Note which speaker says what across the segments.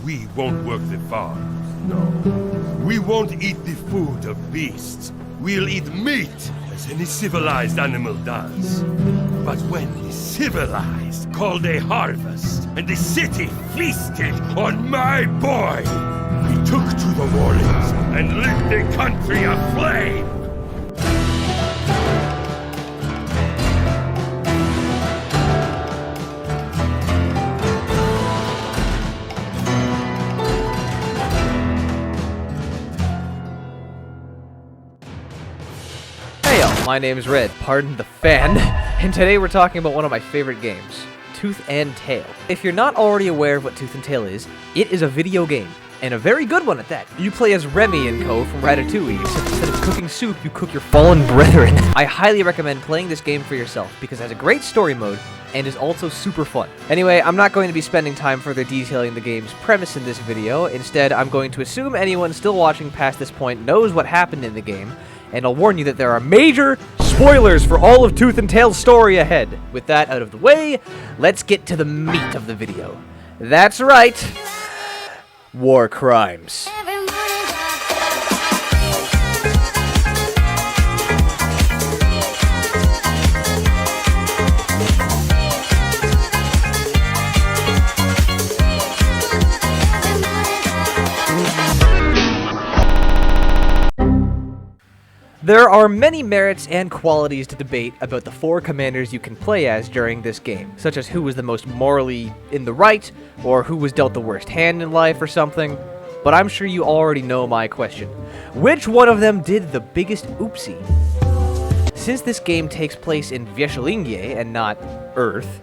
Speaker 1: We won't work the farms, no. We won't eat the food of beasts. We'll eat meat, as any civilized animal does. But when the civilized called a harvest, and the city feasted on my boy, we took to the warlands and lit the country aflame!
Speaker 2: My name is Red, pardon the fan, and today we're talking about one of my favorite games, Tooth and Tail. If you're not already aware of what Tooth and Tail is, it is a video game, and a very good one at that. You play as Remy and co from Ratatouille, except instead of cooking soup, you cook your fallen brethren. I highly recommend playing this game for yourself, because it has a great story mode, and is also super fun. Anyway, I'm not going to be spending time further detailing the game's premise in this video. Instead, I'm going to assume anyone still watching past this point knows what happened in the game, and I'll warn you that there are major spoilers for all of Tooth and Tail's story ahead. With that out of the way, let's get to the meat of the video. That's right, war crimes. There are many merits and qualities to debate about the four commanders you can play as during this game, such as who was the most morally in the right, or who was dealt the worst hand in life or something, but I'm sure you already know my question. Which one of them did the biggest oopsie? Since this game takes place in Vjeshelingje and not Earth,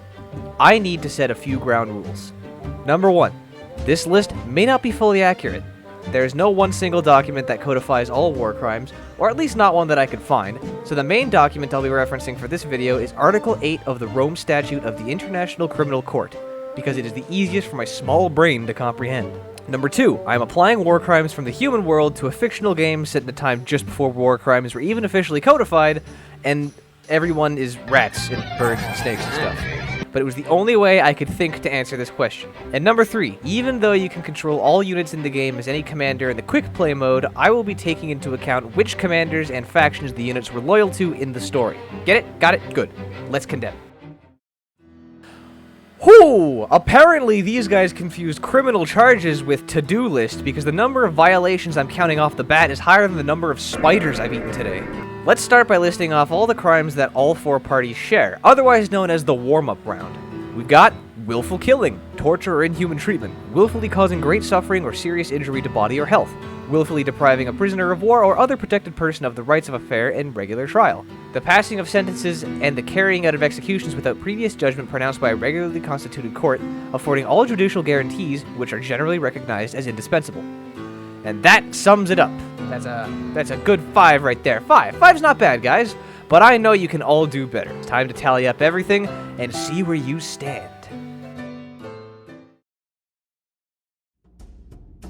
Speaker 2: I need to set a few ground rules. Number 1, this list may not be fully accurate. There is no one single document that codifies all war crimes, or at least not one that I could find, so the main document I'll be referencing for this video is Article 8 of the Rome Statute of the International Criminal Court, because it is the easiest for my small brain to comprehend. Number 2, I am applying war crimes from the human world to a fictional game set in a time just before war crimes were even officially codified, and everyone is rats and birds and snakes and stuff. But it was the only way I could think to answer this question. And number 3, even though you can control all units in the game as any commander in the quick play mode, I will be taking into account which commanders and factions the units were loyal to in the story. Get it? Got it? Good. Let's condemn. Whoo! Apparently these guys confused criminal charges with to-do list because the number of violations I'm counting off the bat is higher than the number of spiders I've eaten today. Let's start by listing off all the crimes that all four parties share, otherwise known as the warm-up round. We've got willful killing, torture or inhuman treatment, willfully causing great suffering or serious injury to body or health, willfully depriving a prisoner of war or other protected person of the rights of a fair and regular trial, the passing of sentences and the carrying out of executions without previous judgment pronounced by a regularly constituted court, affording all judicial guarantees which are generally recognized as indispensable. And that sums it up. That's a good 5 right there. 5's not bad, guys, but I know you can all do better. It's time to tally up everything and see where you stand.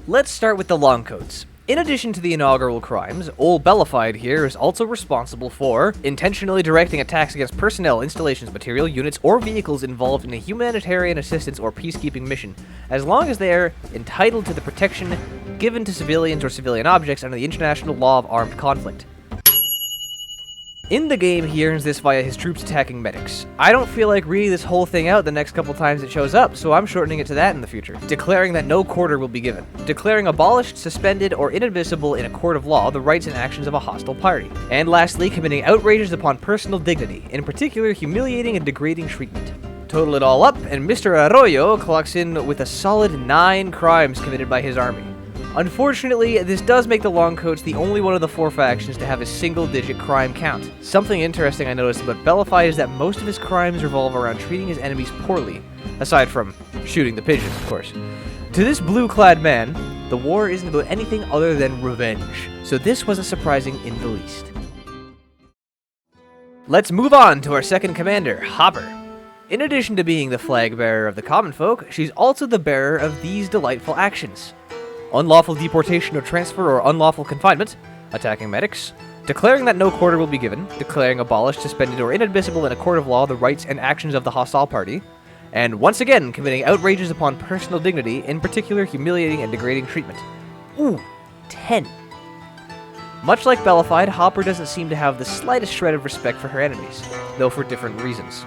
Speaker 2: Let's start with the long codes. In addition to the inaugural crimes, Old Bellified here is also responsible for intentionally directing attacks against personnel, installations, material, units, or vehicles involved in a humanitarian assistance or peacekeeping mission, as long as they are entitled to the protection given to civilians or civilian objects under the international law of armed conflict. In the game, he earns this via his troops attacking medics. I don't feel like reading this whole thing out the next couple times it shows up, so I'm shortening it to that in the future. Declaring that no quarter will be given. Declaring abolished, suspended, or inadmissible in a court of law the rights and actions of a hostile party. And lastly, committing outrages upon personal dignity, in particular humiliating and degrading treatment. Total it all up, and Mr. Arroyo clocks in with a solid 9 crimes committed by his army. Unfortunately, this does make the long coats the only one of the four factions to have a single-digit crime count. Something interesting I noticed about Bellified is that most of his crimes revolve around treating his enemies poorly, aside from shooting the pigeons, of course. To this blue-clad man, the war isn't about anything other than revenge, so this wasn't surprising in the least. Let's move on to our second commander, Hopper. In addition to being the flag bearer of the common folk, she's also the bearer of these delightful actions. Unlawful deportation or transfer or unlawful confinement, attacking medics, declaring that no quarter will be given, declaring abolished, suspended, or inadmissible in a court of law the rights and actions of the hostile party, and once again committing outrages upon personal dignity, in particular humiliating and degrading treatment. Ooh, 10. Much like Bellified, Hopper doesn't seem to have the slightest shred of respect for her enemies, though for different reasons.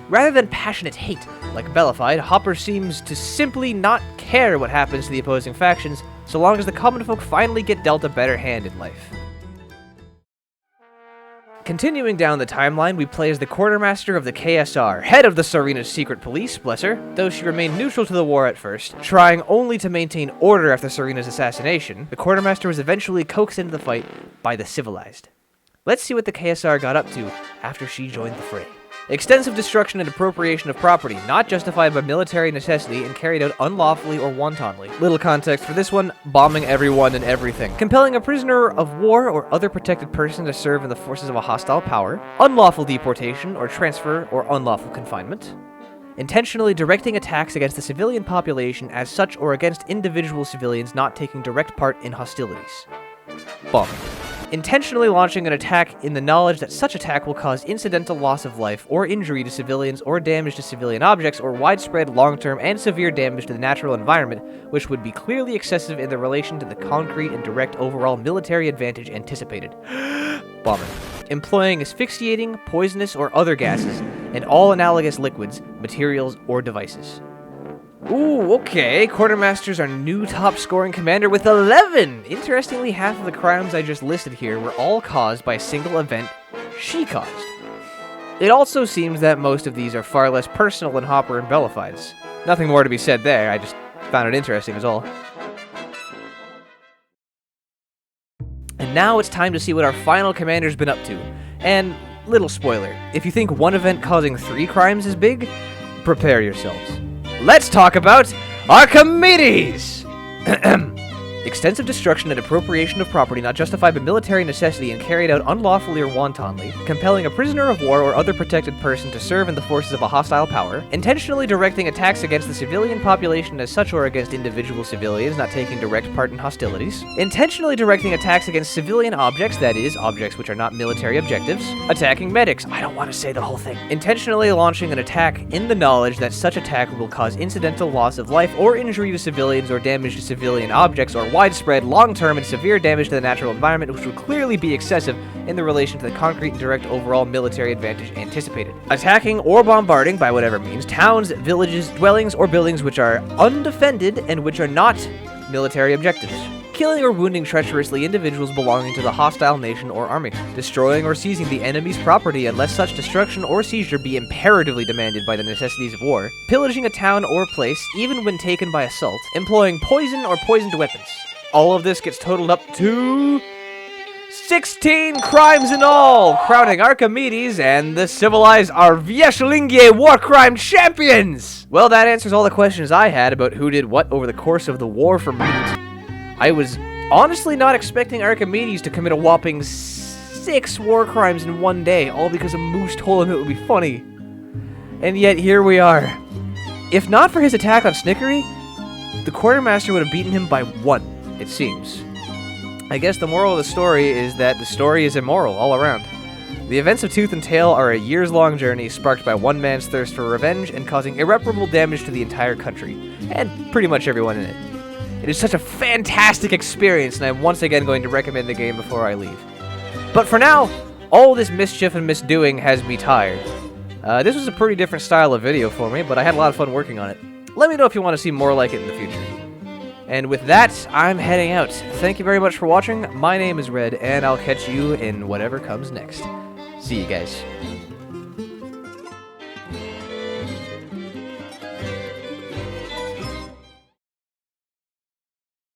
Speaker 2: Rather than passionate hate, like Bellified, Hopper seems to simply not care what happens to the opposing factions, so long as the common folk finally get dealt a better hand in life. Continuing down the timeline, we play as the quartermaster of the KSR, head of the Tsarina's secret police, bless her, though she remained neutral to the war at first, trying only to maintain order after Tsarina's assassination. The quartermaster was eventually coaxed into the fight by the civilized. Let's see what the KSR got up to after she joined the fray. Extensive destruction and appropriation of property, not justified by military necessity and carried out unlawfully or wantonly. Little context for this one, bombing everyone and everything. Compelling a prisoner of war or other protected person to serve in the forces of a hostile power. Unlawful deportation or transfer or unlawful confinement. Intentionally directing attacks against the civilian population as such or against individual civilians not taking direct part in hostilities. Bombing. Intentionally launching an attack in the knowledge that such attack will cause incidental loss of life or injury to civilians or damage to civilian objects or widespread, long-term, and severe damage to the natural environment, which would be clearly excessive in the relation to the concrete and direct overall military advantage anticipated. Bombing. Employing asphyxiating, poisonous, or other gases, and all analogous liquids, materials, or devices. Ooh, okay. Quartermaster's our new top-scoring commander with 11! Interestingly, half of the crimes I just listed here were all caused by a single event she caused. It also seems that most of these are far less personal than Hopper and Bellified's. Nothing more to be said there, I just found it interesting is all. And now it's time to see what our final commander's been up to. And, little spoiler, if you think one event causing 3 crimes is big, prepare yourselves. Let's talk about Archimedes! Extensive destruction and appropriation of property not justified by military necessity and carried out unlawfully or wantonly, compelling a prisoner of war or other protected person to serve in the forces of a hostile power, intentionally directing attacks against the civilian population as such or against individual civilians not taking direct part in hostilities, intentionally directing attacks against civilian objects, that is, objects which are not military objectives, attacking medics, I don't want to say the whole thing, intentionally launching an attack in the knowledge that such attack will cause incidental loss of life or injury to civilians or damage to civilian objects or widespread, long-term, and severe damage to the natural environment, which would clearly be excessive in the relation to the concrete and direct overall military advantage anticipated. Attacking or bombarding, by whatever means, towns, villages, dwellings, or buildings which are undefended and which are not military objectives. Killing or wounding treacherously individuals belonging to the hostile nation or army. Destroying or seizing the enemy's property unless such destruction or seizure be imperatively demanded by the necessities of war. Pillaging a town or place, even when taken by assault. Employing poison or poisoned weapons. All of this gets totaled up to 16 crimes in all, crowning Archimedes and the civilized Arvieshlingie war crime champions! Well, that answers all the questions I had about who did what over the course of the war for Meat. I was honestly not expecting Archimedes to commit a whopping 6 war crimes in one day, all because a moose told him it would be funny. And yet, here we are. If not for his attack on Snickery, the quartermaster would have beaten him by 1. It seems. I guess the moral of the story is that the story is immoral all around. The events of Tooth and Tail are a years-long journey sparked by one man's thirst for revenge and causing irreparable damage to the entire country, and pretty much everyone in it. It is such a fantastic experience, and I'm once again going to recommend the game before I leave. But for now, all this mischief and misdoing has me tired. This was a pretty different style of video for me, but I had a lot of fun working on it. Let me know if you want to see more like it in the future. And with that, I'm heading out. Thank you very much for watching. My name is Red, and I'll catch you in whatever comes next. See you guys.